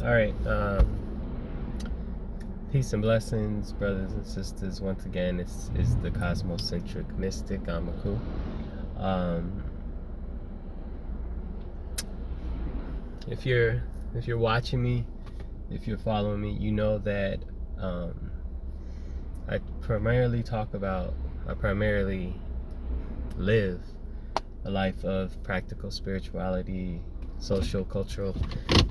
All right. Peace and blessings, brothers and sisters. Once again, it's the cosmocentric mystic Amaku. If you're watching me, if you're following me, you know that I primarily live a life of practical spirituality, social, cultural,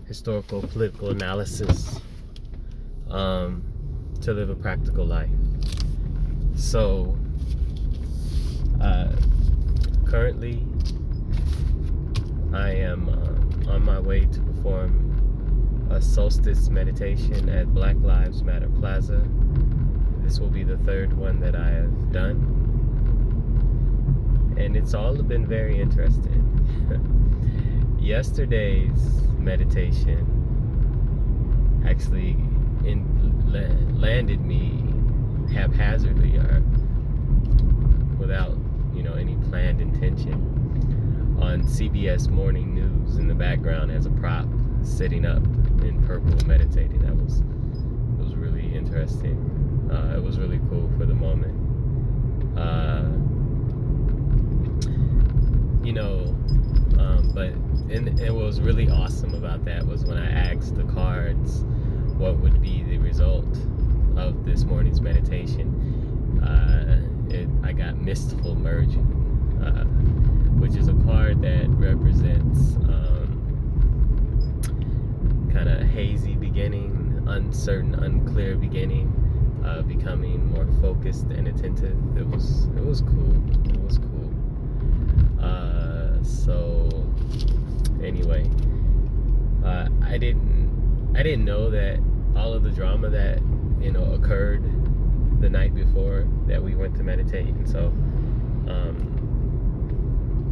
historical, political analysis, to live a practical life. So, currently, I am on my way to perform a solstice meditation at Black Lives Matter Plaza. This will be the third one that I have done, and it's all been very interesting. Yesterday's meditation actually landed me haphazardly, or without any planned intention, on CBS Morning News in the background as a prop, sitting up in purple meditating. It was really interesting. It was really cool for the moment. But what was really awesome about that was when I asked the cards what would be the result of this morning's meditation. I got Mistful Merging, which is a card that represents kind of hazy beginning, uncertain, unclear beginning, becoming more focused and attentive. It was cool. It was cool. So anyway, I didn't know that all of the drama that occurred the night before that we went to meditate. And so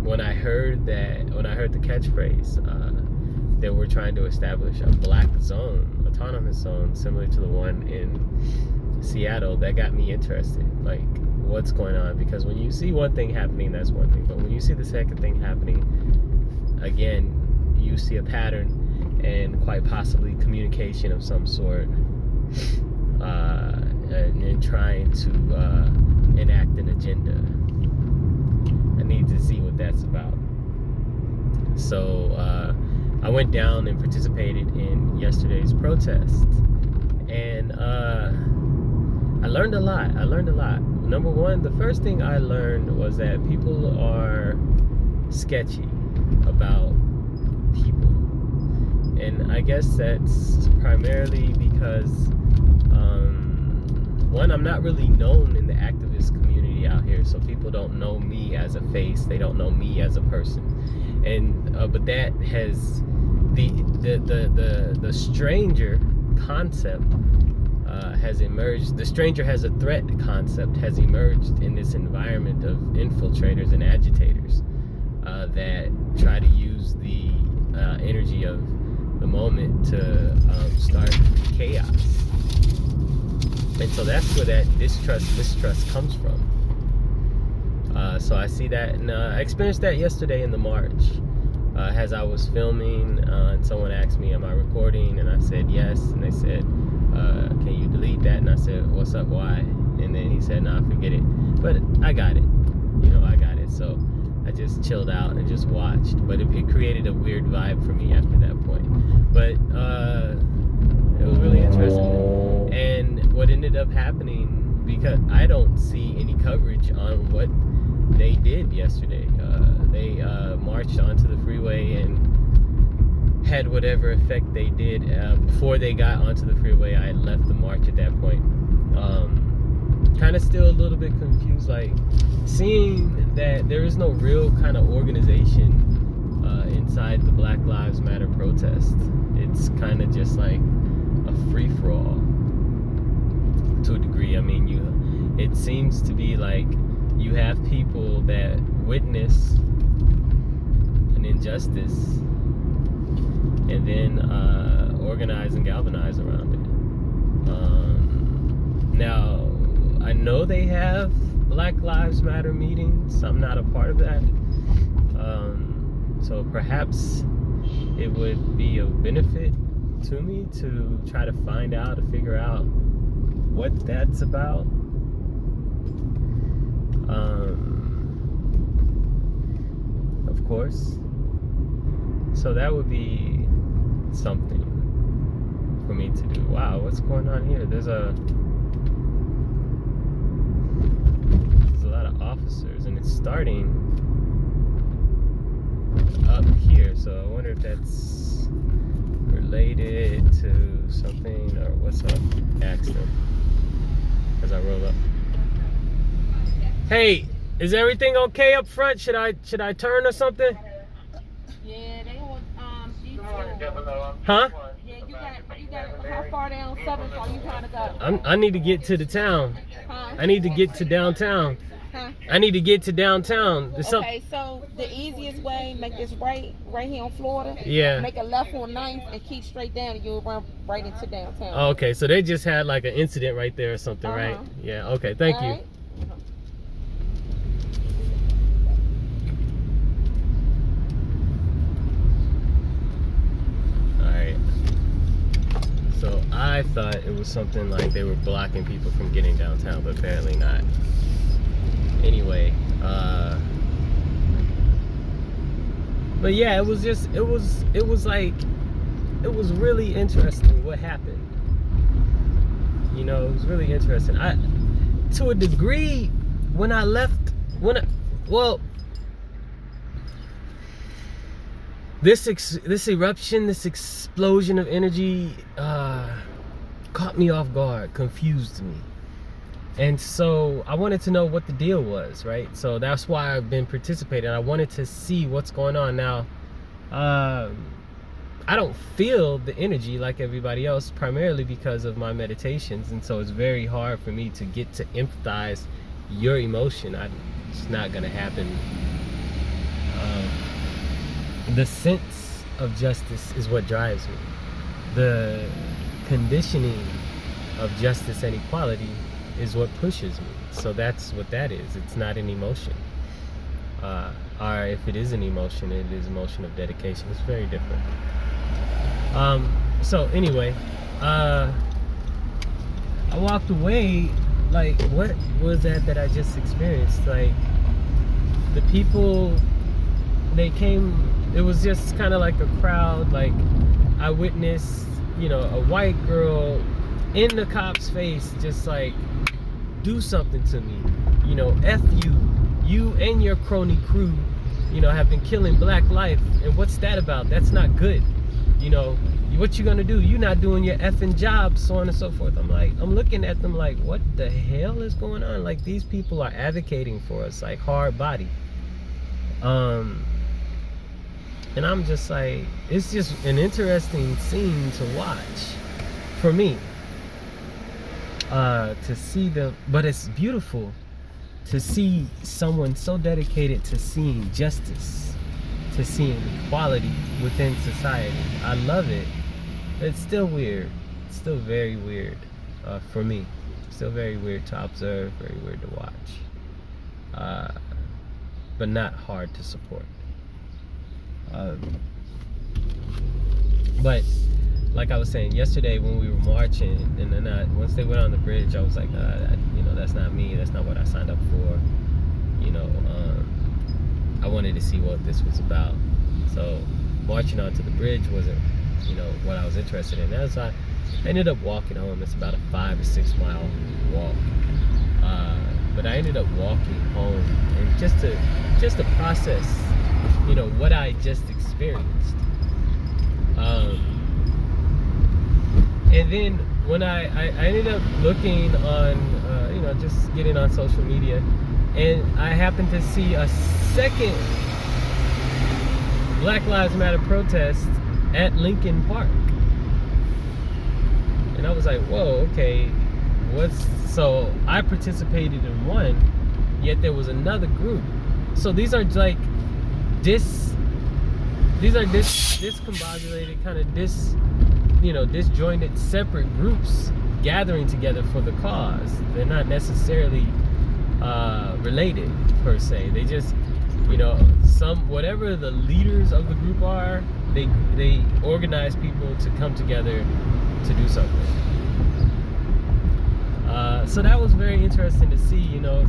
when I heard the catchphrase that we're trying to establish a black zone, autonomous zone, similar to the one in Seattle, that got me interested. Like, what's going on? Because when you see one thing happening, that's one thing, but when you see the second thing happening, again, you see a pattern and quite possibly communication of some sort, and trying to enact an agenda. I need to see what that's about. So I went down and participated in yesterday's protest, and I learned a lot. Number one, the first thing I learned was that people are sketchy about people. And I guess that's primarily because, one, I'm not really known in the activist community out here, so people don't know me as a face, they don't know me as a person. And but that has the stranger concept has emerged. The stranger has a threat concept has emerged in this environment of infiltrators and agitators that try to use the energy of the moment to start chaos. And so that's where that mistrust comes from. So I see that, and I experienced that yesterday in the march. As I was filming, and someone asked me, am I recording? And I said yes, and they said, can you delete that? And I said, what's up, why? And then he said, nah, forget it. But I got it, I got it. So I just chilled out and just watched, but it created a weird vibe for me after that point. But it was really interesting. And what ended up happening, because I don't see any coverage on what they did yesterday. They marched onto the freeway and had whatever effect they did. Before they got onto the freeway, I had left the march at that point. Kind of still a little bit confused, like seeing that there is no real kind of organization inside the Black Lives Matter protest. It's kind of just like a free-for-all to a degree. I mean, it seems to be like you have people that witness an injustice and then organize and galvanize around it. Now, I know they have Black Lives Matter meetings. I'm not a part of that. So perhaps it would be of benefit to me to try to find out, to figure out what that's about. Of course. So that would be something for me to do. Wow, what's going on here? There's a lot of officers, and it's starting up here. So I wonder if that's related to something or what's up. Ask them as I roll up. Hey, is everything okay up front? Should I turn or something? Yeah, they want Huh? Yeah, you got how far down 7th are you trying to go? I need to get to the town. Huh? I need to get to downtown. Huh? I need to get to downtown. Okay, so the easiest way, make this right here on Florida. Yeah. Make a left on 9th and keep straight down, and you'll run right into downtown. Oh, okay, so they just had like an incident right there or something, right? Yeah. Okay. Thank you. Right? So I thought it was something like they were blocking people from getting downtown, but apparently not. Anyway, but yeah, it was really interesting what happened. You know, it was really interesting. To a degree, when I left, this eruption, this explosion of energy caught me off guard, confused me. And so I wanted to know what the deal was, right? So that's why I've been participating. I wanted to see what's going on. Now, I don't feel the energy like everybody else, primarily because of my meditations. And so it's very hard for me to get to empathize your emotion. It's not gonna happen. The sense of justice is what drives me. The conditioning of justice and equality is what pushes me. So that's what that is. It's not an emotion. Or if it is an emotion, it is emotion of dedication. It's very different. So anyway, I walked away like, what was that I just experienced? Like, the people, they came, it was just kind of like a crowd. Like, I witnessed, you know, a white girl in the cop's face, just like, do something to me, you know, F you and your crony crew, you know, have been killing black life, and what's that about? That's not good, you know, what you gonna do? You're not doing your effing job, so on and so forth. I'm looking at them like, what the hell is going on? Like, these people are advocating for us, like, hard body. And I'm just like, it's just an interesting scene to watch for me. To see them, but it's beautiful to see someone so dedicated to seeing justice, to seeing equality within society. I love it. It's still weird. It's still very weird for me. Still very weird to observe, very weird to watch, but not hard to support. But like I was saying yesterday when we were marching, and then once they went on the bridge, I was like, you know, that's not me. That's not what I signed up for. You know, I wanted to see what this was about. So marching onto the bridge wasn't, you know, what I was interested in. As I ended up walking home. It's about a 5 or 6 mile walk. But I ended up walking home, and just to process, you know, what I just experienced. And then when I ended up looking on, you know, just getting on social media, and I happened to see a second Black Lives Matter protest at Lincoln Park. And I was like, whoa, okay, so I participated in one, yet there was another group. So these are like discombobulated, kind of disjointed, separate groups gathering together for the cause. They're not necessarily related per se. They just, you know, whatever the leaders of the group are, they organize people to come together to do something. So that was very interesting to see. You know,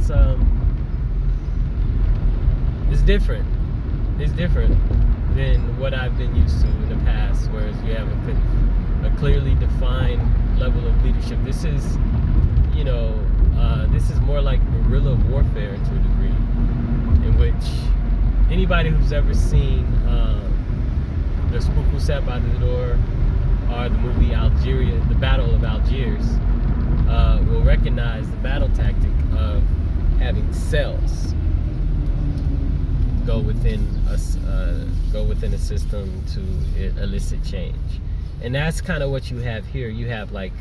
it's different. It's different than what I've been used to in the past, whereas you have a clearly defined level of leadership. This is, you know, this is more like guerrilla warfare to a degree, in which anybody who's ever seen The Spook Who Sat by the Door or the movie Algeria, The Battle of Algiers, will recognize the battle tactic of having cells go within a system to elicit change. And that's kind of what you have here. You have like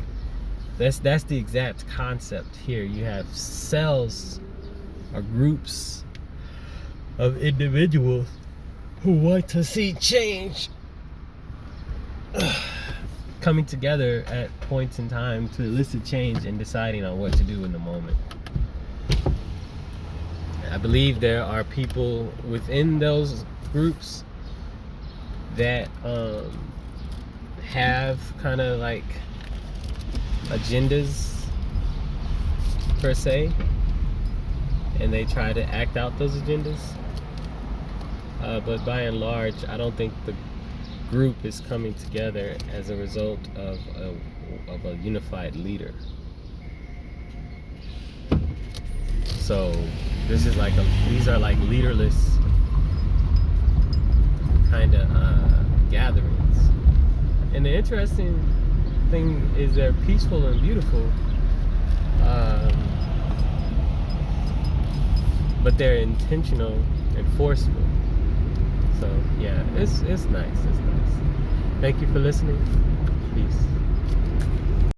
that's the exact concept here. You have cells or groups of individuals who want to see change coming together at points in time to elicit change and deciding on what to do in the moment. I believe there are people within those groups that have kind of like agendas per se, and they try to act out those agendas. But by and large, I don't think the group is coming together as a result of a unified leader. So this is like these are like leaderless kind of gatherings. And the interesting thing is they're peaceful and beautiful, but they're intentional and forceful. So yeah, it's nice. It's nice. Thank you for listening. Peace.